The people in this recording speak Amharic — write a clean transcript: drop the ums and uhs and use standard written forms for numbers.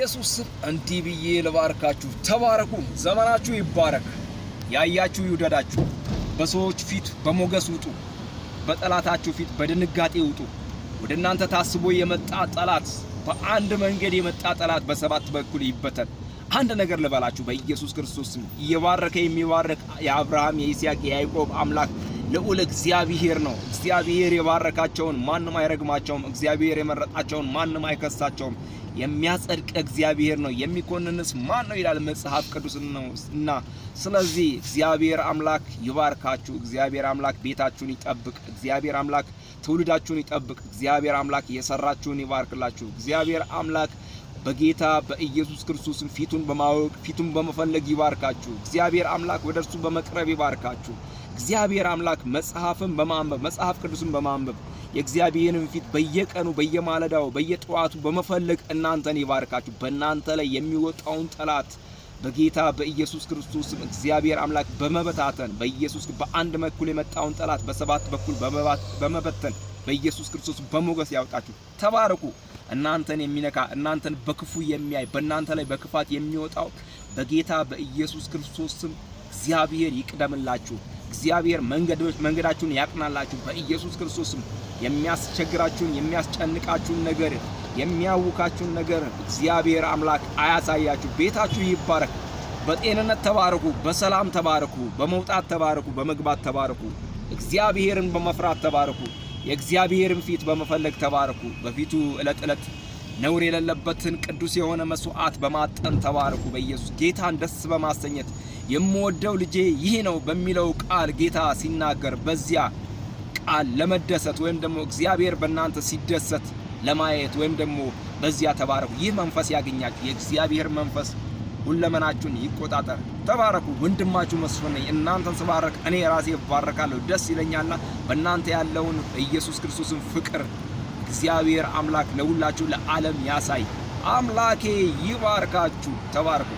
በኢየሱስ እንዲህ ብዬ ልባርካችሁ። ተባረኩ። ዘመናችሁ ይባረክ። ያያችሁ ይውደዳችሁ። በሰዎች ፊት በሞገስ ውጡ። በጠላታችሁ ፊት በድንጋጤ ውጡ። ወደ እናንተ ታስቦ የመጣ ጠላት፣ በአንድ መንገድ የመጣ ጠላት በሰባት በኩል ይበተን። አንድ ነገር ልበላችሁ በኢየሱስ ክርስቶስ እየባረከ የሚባረክ የአብርሃም የይስሐቅ የያዕቆብ አምላክ ልዑል እግዚአብሔር ነው። እግዚአብሔር የባረካቸውን ማንም አይረግማቸውም። እግዚአብሔር የመረጣቸውን ማንም አይከሳቸውም። የሚያጸድቅ እግዚአብሔር ነው። የሚኮንንስ ማን ነው ይላል መጽሐፍ ቅዱስ ነውና። ስለዚህ እግዚአብሔር አምላክ ይባርካችሁ። እግዚአብሔር አምላክ ቤታችሁን ይጠብቅ። እግዚአብሔር አምላክ ትውልዳችሁን ይጠብቅ። እግዚአብሔር አምላክ የሰራችሁን ይባርክላችሁ። እግዚአብሔር አምላክ በጌታ በኢየሱስ ክርስቶስ ፊቱን በማወቅ ፊቱን በመፈለግ ይባርካችሁ። እግዚአብሔር አምላክ ወደርሱ በመቅረብ ይባርካችሁ። እግዚአብሔር አምላክ መጽሐፍን በማንበብ መጽሐፍ ቅዱስን በማንበብ የእግዚአብሔርን ፊት በየቀኑ በየማለዳው በየጠዋቱ በመፈለግ እናንተን ይባርካችሁ። በእናንተ ላይ የሚወጣውን ጠላት በጌታ በኢየሱስ ክርስቶስ እግዚአብሔር አምላክ በመበታተን በኢየሱስ በአንድ በኩል የመጣውን ጠላት በሰባት በኩል በመበተን በኢየሱስ ክርስቶስ በሞገስ ያውጣችሁ። ተባረኩ። እናንተን የሚነካ እናንተን በክፉ የሚያይ በእናንተ ላይ በክፋት የሚወጣው በጌታ በኢየሱስ ክርስቶስ እግዚአብሔር ይቅደምላችሁ። እግዚአብሔር መንገዳችሁን ያቅናላችሁ። በኢየሱስ ክርስቶስ የሚያስቸግራችሁን የሚያስጨንቃችሁን ነገር የሚያውካችሁን ነገር እግዚአብሔር አምላክ አያሳያችሁ። ቤታችሁ ይባረክ። በጤንነት ተባረኩ። በሰላም ተባረኩ። በመውጣት ተባረኩ። በመግባት ተባረኩ። እግዚአብሔርን በመፍራት ተባረኩ። የእግዚአብሔርን ፊት በመፈለግ ተባረኩ። በፊቱ ዕለት ነውር የሌለበትን ቅዱስ የሆነ መስዋዕት በማጠን ተባረኩ። በኢየሱስ ጌታን ደስ በማሰኘት የምወደው ልጄ ይህ ነው በሚለው ቃል ጌታ ሲናገር በዚያ ቃል ለመደሰት ወይም ደግሞ እግዚአብሔር በእናንተ ሲደሰት ለማየት ወይም ደግሞ በዚያ ተባረኩ። ይህ መንፈስ ያገኛችሁ። የእግዚአብሔር መንፈስ ሁለመናችሁን ይቆጣጠር። ተባረኩ። ወንድማችሁ መስፍን ነኝ። እናንተን ስባረክ እኔ ራሴ እባረካለሁ፣ ደስ ይለኛልና በእናንተ ያለውን ኢየሱስ ክርስቶስን ፍቅር እግዚአብሔር አምላክ ለሁላችሁ ለዓለም ያሳይ። አምላኬ ይባርካችሁ። ተባረኩ።